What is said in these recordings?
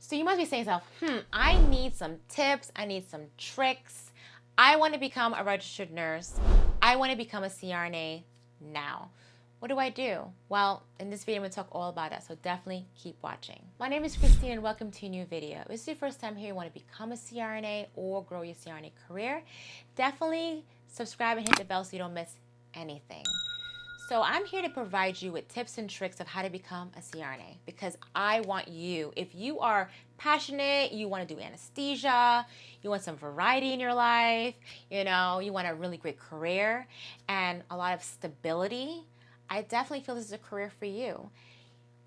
So you must be saying to yourself, I need some tips. I need some tricks. I want to become a registered nurse. I want to become a CRNA now. What do I do? Well, in this video, I'm going to talk all about that, so definitely keep watching. My name is Christine, and welcome to a new video. If this is your first time here, you want to become a CRNA or grow your CRNA career, definitely subscribe and hit the bell so you don't miss anything. So I'm here to provide you with tips and tricks of how to become a CRNA because I want you, if you are passionate, you want to do anesthesia, you want some variety in your life, you want a really great career and a lot of stability, I definitely feel this is a career for you.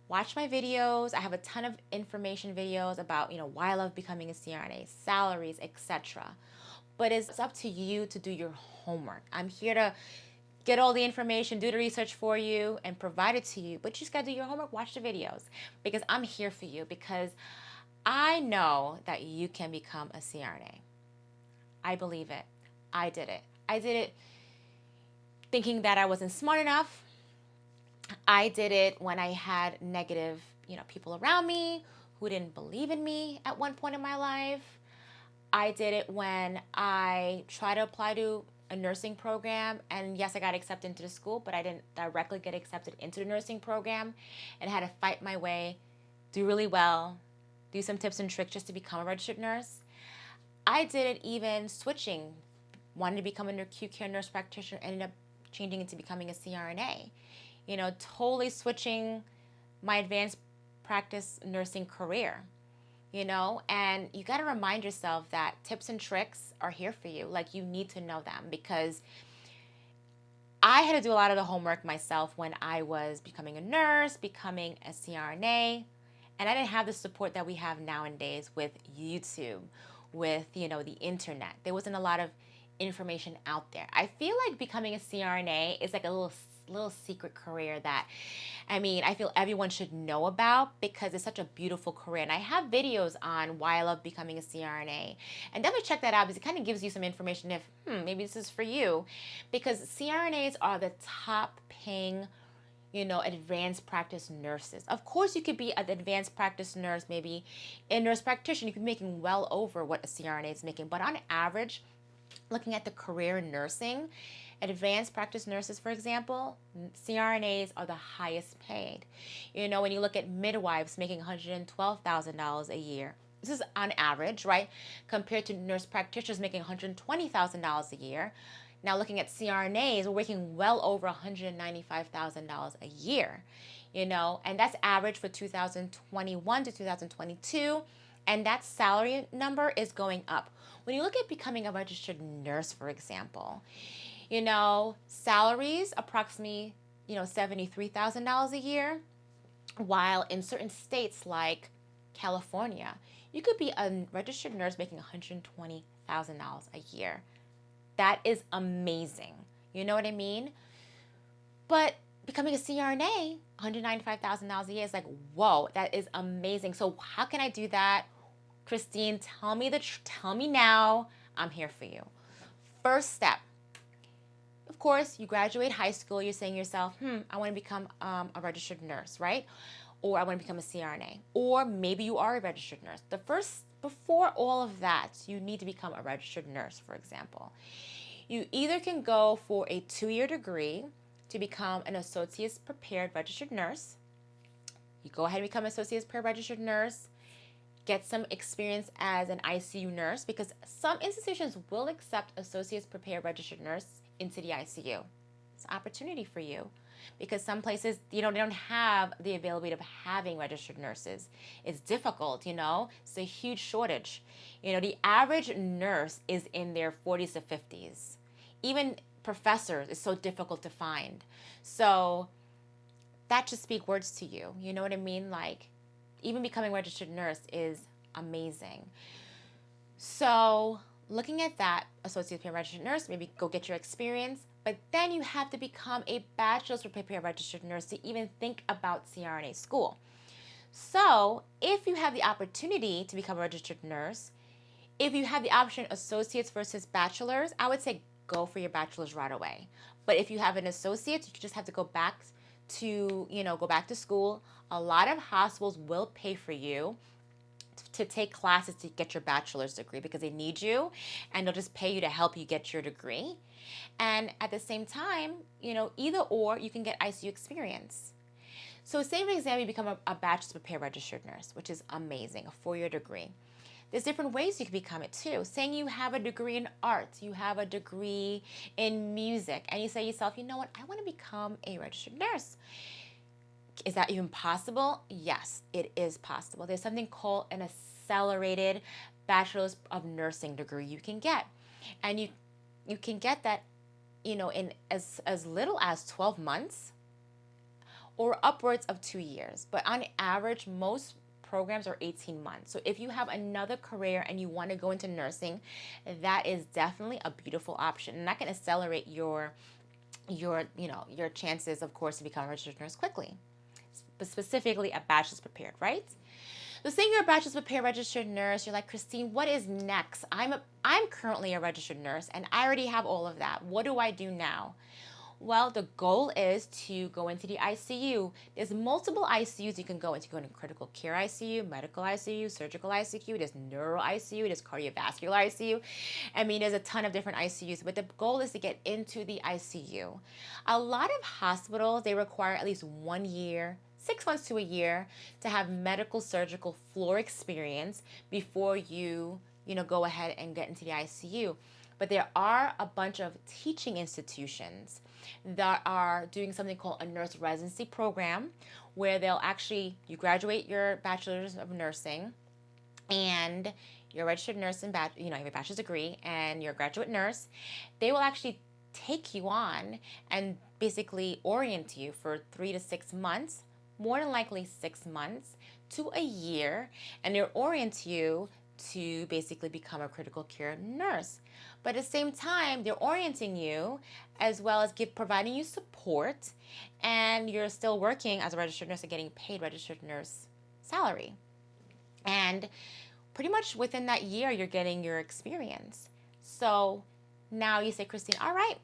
Watch my videos. I have a ton of information videos about, why I love becoming a CRNA, salaries, etc. But it's up to you to do your homework. I'm here to get all the information, do the research for you, and provide it to you. But you just gotta do your homework, watch the videos, because I'm here for you, because I know that you can become a CRNA. I believe it. I did it. I did it thinking that I wasn't smart enough. I did it when I had negative, people around me who didn't believe in me at one point in my life. I did it when I tried to apply to a nursing program, and yes, I got accepted into the school, but I didn't directly get accepted into the nursing program, and had to fight my way, do really well, do some tips and tricks just to become a registered nurse. I did it even switching, wanted to become an acute care nurse practitioner, ended up changing into becoming a CRNA, totally switching my advanced practice nursing career. And you got to remind yourself that tips and tricks are here for you. Like, you need to know them, because I had to do a lot of the homework myself when I was becoming a nurse, becoming a CRNA, and I didn't have the support that we have nowadays with YouTube, with, the internet. There wasn't a lot of information out there. I feel like becoming a CRNA is like a little secret career that I feel everyone should know about, because it's such a beautiful career. And I have videos on why I love becoming a CRNA, and definitely check that out, because it kind of gives you some information if maybe this is for you, because CRNAs are the top paying advanced practice nurses. Of course, you could be an advanced practice nurse, maybe a nurse practitioner, you could be making well over what a CRNA is making, but on average, looking at the career in nursing, advanced practice nurses, for example, CRNAs are the highest paid. When you look at midwives making $112,000 a year, this is on average, right? Compared to nurse practitioners making $120,000 a year. Now, looking at CRNAs, we're making well over $195,000 a year, and that's average for 2021 to 2022. And that salary number is going up. When you look at becoming a registered nurse, for example, salaries approximately, $73,000 a year, while in certain states like California, you could be a registered nurse making $120,000 a year. That is amazing. You know what I mean? But becoming a CRNA, $195,000 a year is like, whoa, that is amazing. So how can I do that? Christine, tell me now. I'm here for you. First step. Of course, you graduate high school, you're saying to yourself, I want to become a registered nurse, right? Or I want to become a CRNA. Or maybe you are a registered nurse. Before all of that, you need to become a registered nurse, for example. You either can go for a 2-year degree to become an associate's prepared registered nurse. You go ahead and become an associate's prepared registered nurse. Get some experience as an ICU nurse, because some institutions will accept associates prepared registered nurse into the ICU. It's an opportunity for you, because some places, they don't have the availability of having registered nurses. It's difficult, it's a huge shortage. The average nurse is in their 40s to 50s. Even professors is so difficult to find. So that should speak words to you. You know what I mean? Like, even becoming a registered nurse is amazing. So looking at that, associate prepared registered nurse, maybe go get your experience, but then you have to become a bachelor's prepared registered nurse to even think about CRNA school. So if you have the opportunity to become a registered nurse, if you have the option associates versus bachelors, I would say go for your bachelor's right away. But if you have an associate, you just have to go back to school. A lot of hospitals will pay for you to take classes to get your bachelor's degree because they need you, and they'll just pay you to help you get your degree. And at the same time, either or, you can get ICU experience. So say, for example, you become a bachelor's prepared registered nurse, which is amazing, a 4-year degree. There's different ways you can become it too. Saying you have a degree in art, you have a degree in music, and you say to yourself, you know what, I want to become a registered nurse. Is that even possible? Yes, it is possible. There's something called an accelerated bachelor's of nursing degree you can get. And you can get that, in as little as 12 months or upwards of 2 years. But on average, most programs are 18 months. So if you have another career and you want to go into nursing, that is definitely a beautiful option. And that can accelerate your chances, of course, to become a registered nurse quickly. But specifically a bachelor's prepared, right? So saying you're a bachelor's prepared registered nurse, you're like, Christine, what is next? I'm currently a registered nurse and I already have all of that. What do I do now? Well, the goal is to go into the ICU. There's multiple ICUs you can go into. You can go into critical care ICU, medical ICU, surgical ICU, there's neuro ICU, there's cardiovascular ICU. I mean, there's a ton of different ICUs, but the goal is to get into the ICU. A lot of hospitals, they require at least 1 year, 6 months to a year to have medical surgical floor experience before you go ahead and get into the ICU. But there are a bunch of teaching institutions that are doing something called a nurse residency program, where you graduate your bachelor's of nursing and you're a registered nurse and you have a bachelor's degree and you're a graduate nurse. They will actually take you on and basically orient you for 3 to 6 months, more than likely 6 months to a year, and they'll orient you to basically become a critical care nurse. But at the same time, they're orienting you as well as providing you support, and you're still working as a registered nurse and getting paid registered nurse salary. And pretty much within that year, you're getting your experience. So now you say, Christine, all right,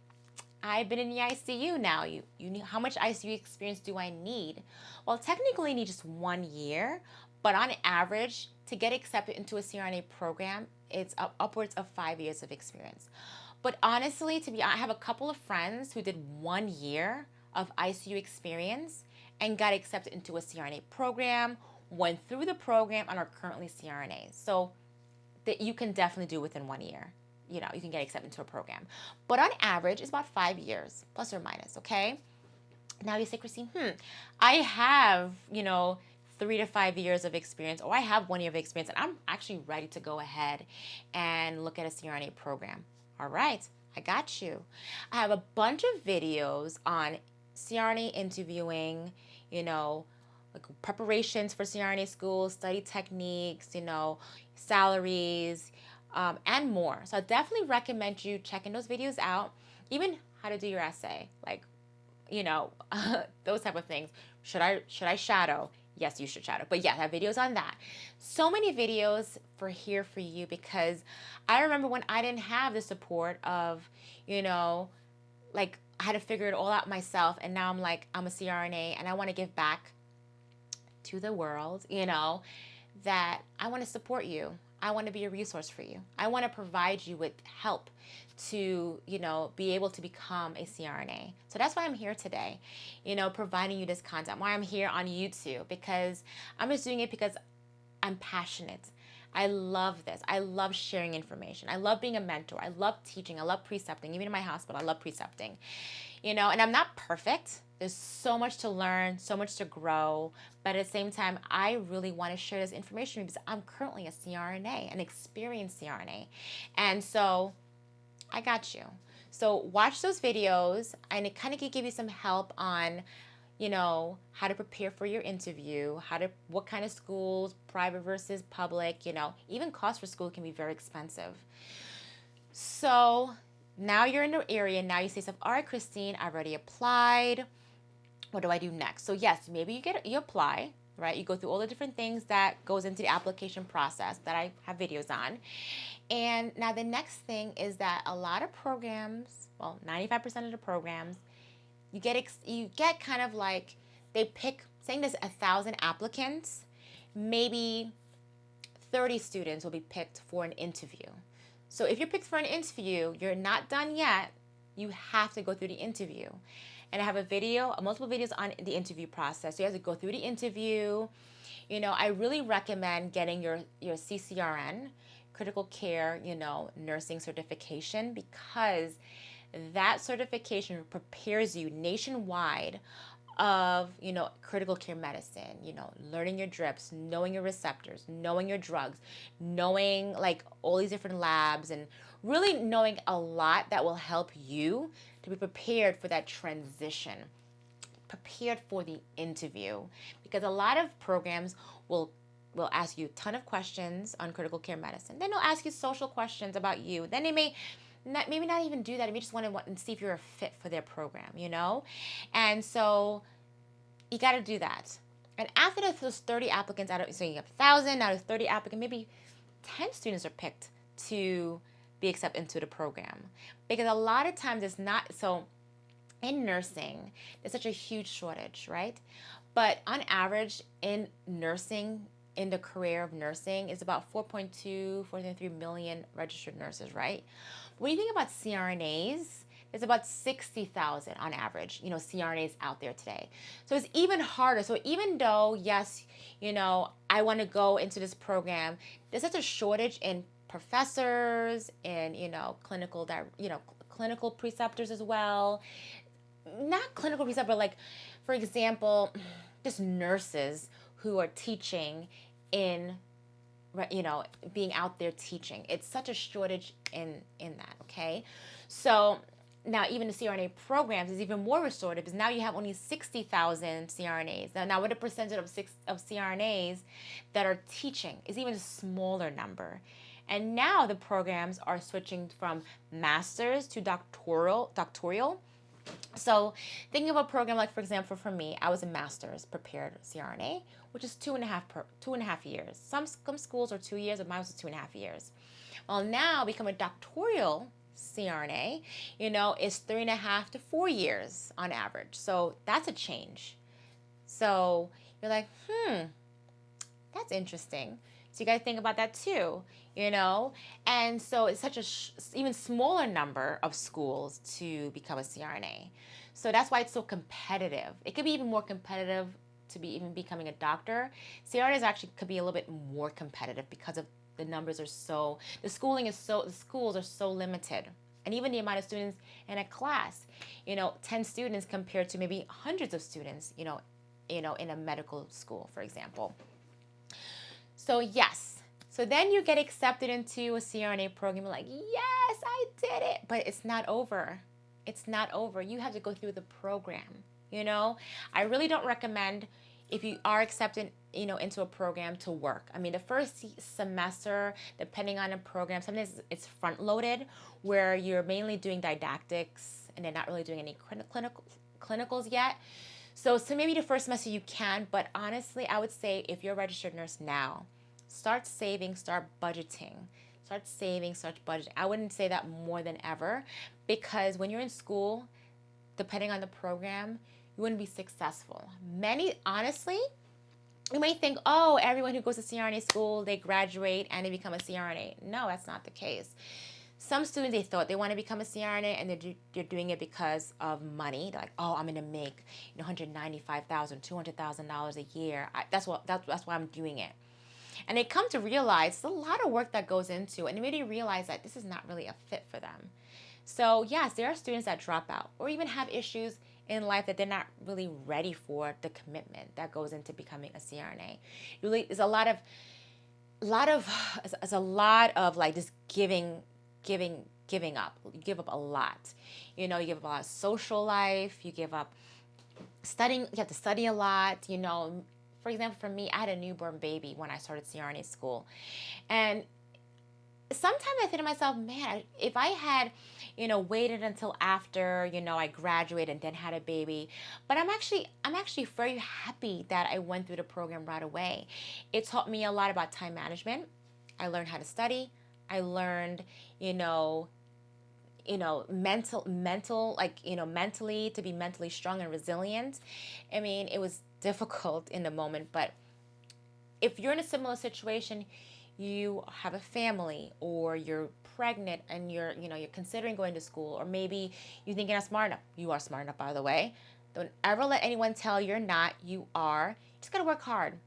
I've been in the ICU now. You need, how much ICU experience do I need? Well, technically, you need just 1 year, but on average, to get accepted into a CRNA program, it's upwards of 5 years of experience. But honestly, I have a couple of friends who did 1 year of ICU experience and got accepted into a CRNA program, went through the program, and are currently CRNAs. So that you can definitely do within 1 year. You can get accepted into a program. But on average, it's about 5 years, plus or minus, okay? Now you say, Christine, I have, 3 to 5 years of experience, or I have 1 year of experience, and I'm actually ready to go ahead and look at a CRNA program. All right, I got you. I have a bunch of videos on CRNA interviewing, like preparations for CRNA school, study techniques, salaries, and more. So I definitely recommend you checking those videos out. Even how to do your essay, like, those type of things. Should I shadow? Yes, you should shadow. But yeah, I have videos on that. So many videos for you because I remember when I didn't have the support of, like I had to figure it all out myself. And now I'm a CRNA and I want to give back to the world, that I want to support you. I want to be a resource for you. I want to provide you with help to, be able to become a CRNA. So that's why I'm here today, providing you this content, why I'm here on YouTube, because I'm just doing it because I'm passionate. I love this. I love sharing information. I love being a mentor. I love teaching. I love precepting. Even in my hospital, I love precepting, and I'm not perfect. There's so much to learn, so much to grow. But at the same time, I really want to share this information because I'm currently a CRNA, an experienced CRNA. And so I got you. So watch those videos, and it kind of can give you some help on, how to prepare for your interview, what kind of schools, private versus public, even cost for school can be very expensive. So now you're in the area. Now you say stuff, all right, Christine, I've already applied. What do I do next? So yes, maybe you apply, right? You go through all the different things that goes into the application process that I have videos on. And now the next thing is that a lot of programs, 95% of the programs, you get kind of like, they pick, saying there's 1,000 applicants, maybe 30 students will be picked for an interview. So if you're picked for an interview, you're not done yet. You have to go through the interview. And I have multiple videos on the interview process. So you have to go through the interview. I really recommend getting your CCRN, critical care, nursing certification, because that certification prepares you nationwide of, critical care medicine, learning your drips, knowing your receptors, knowing your drugs, knowing like all these different labs, and really knowing a lot that will help you to be prepared for that transition, prepared for the interview. Because a lot of programs will ask you a ton of questions on critical care medicine. Then they'll ask you social questions about you. Then they may maybe not even do that. They may just want to see if you're a fit for their program, And so you got to do that. And after those 30 applicants, so you have 1,000, out of 30 applicants, maybe 10 students are picked to be accepted into the program. Because a lot of times it's not, so in nursing, there's such a huge shortage, right? But on average, in nursing, in the career of nursing, is about 4.3 million registered nurses, right? When you think about CRNAs, there's about 60,000 on average, CRNAs out there today. So it's even harder. So even though, yes, I want to go into this program, there's such a shortage in professors and, clinical preceptors as well. Not clinical preceptors, but like, for example, just nurses who are teaching in, being out there teaching. It's such a shortage in that, okay? So now even the CRNA programs is even more restorative, because now you have only 60,000 CRNAs. Now what a percentage of CRNAs that are teaching is even a smaller number. And now the programs are switching from master's to doctoral. So thinking of a program like, for example, for me, I was a master's prepared CRNA, which is 2.5 years. Some schools are 2 years, but mine was 2.5 years. Well, now become a doctoral CRNA, is 3.5 to 4 years on average. So that's a change. So you're like, that's interesting. So you got to think about that too, And so it's such a even smaller number of schools to become a CRNA. So that's why it's so competitive. It could be even more competitive to be even becoming a doctor. CRNAs actually could be a little bit more competitive because of the numbers are so, the schools are so limited. And even the amount of students in a class, 10 students compared to maybe hundreds of students, in a medical school, for example. So yes, so then you get accepted into a CRNA program. You're like, yes, I did it. But it's not over. It's not over. You have to go through the program, I really don't recommend, if you are accepted, into a program, to work. I mean, the first semester, depending on the program, sometimes it's front-loaded, where you're mainly doing didactics and they're not really doing any clinicals yet. So maybe the first semester you can, but honestly, I would say if you're a registered nurse now, start saving, start budgeting. Start saving, start budgeting. I wouldn't say that more than ever, because when you're in school, depending on the program, you wouldn't be successful. Honestly, you might think, oh, everyone who goes to CRNA school, they graduate and they become a CRNA. No, that's not the case. Some students, they thought they want to become a CRNA and they're doing it because of money. They're like, oh, I'm going to make $195,000, $200,000 a year. That's why I'm doing it. And they come to realize there's a lot of work that goes into it, and they really realize that this is not really a fit for them. So yes, there are students that drop out or even have issues in life that they're not really ready for the commitment that goes into becoming a CRNA. Really, there's a lot of like just giving up. You give up a lot. You give up a lot of social life. You give up studying. You have to study a lot. For example, for me, I had a newborn baby when I started CRNA school, and sometimes I think to myself, man, if I had, waited until after, I graduated and then had a baby. But I'm actually very happy that I went through the program right away. It taught me a lot about time management. I learned how to study. I learned, mentally, to be mentally strong and resilient. I mean, it was difficult in the moment, but if you're in a similar situation, you have a family, or you're pregnant and you're considering going to school, or maybe you think you're not smart enough. You are smart enough, by the way. Don't ever let anyone tell you're not. You are. You just gotta work hard.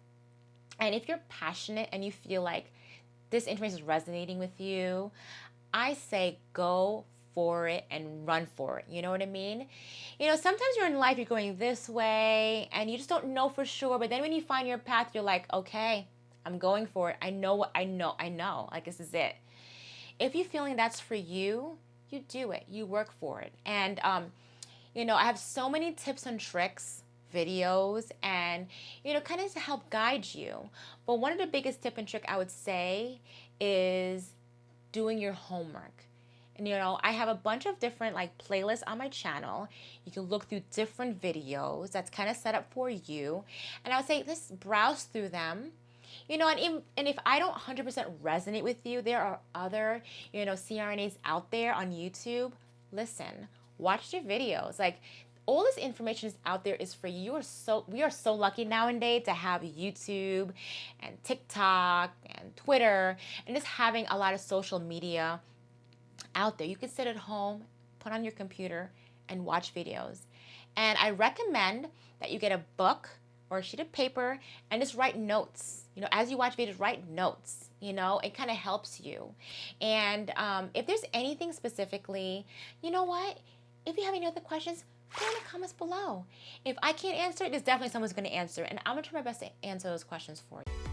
And if you're passionate and you feel like this information is resonating with you, I say go for it and run for it. You know what I mean? Sometimes you're in life, you're going this way and you just don't know for sure. But then when you find your path, you're like, okay, I'm going for it. I know what I know. Like, this is it. If you're feeling that's for you, you do it. You work for it. And, I have so many tips and tricks, videos, and, kind of to help guide you. But one of the biggest tip and trick I would say is doing your homework. And I have a bunch of different like playlists on my channel. You can look through different videos that's kind of set up for you. And I would say just browse through them. And if I don't 100% resonate with you, there are other, CRNAs out there on YouTube. Listen, watch their videos. Like, all this information is out there is for you. We are so lucky nowadays to have YouTube and TikTok and Twitter and just having a lot of social media out there. You can sit at home, put on your computer, and watch videos. And I recommend that you get a book or a sheet of paper and just write notes. As you watch videos, write notes. It kind of helps you. And if there's anything specifically, you know what? If you have any other questions, put in the comments below. If I can't answer it, there's definitely someone's going to answer it. And I'm going to try my best to answer those questions for you.